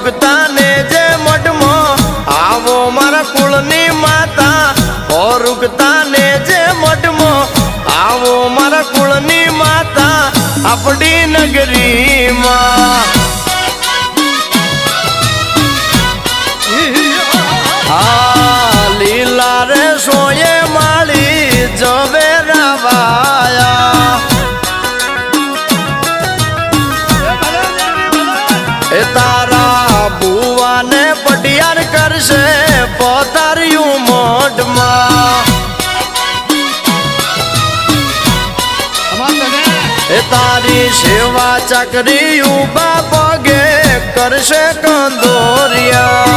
રૂકતા ને જે મઢમાં આવો મારા કુળની માતા રૂકતા ને જે મઢમાં આવો મારા કુળની માતા આપણી નગરીમાં લીલા રે સોયે માળી ઝવેરા વાયા એ તારા બુવાને પટિયાર કરશે પોતાર્યું મોઢમાં એ તારી સેવા ચાકરી ઉભા પગે કરશે કંદોરિયા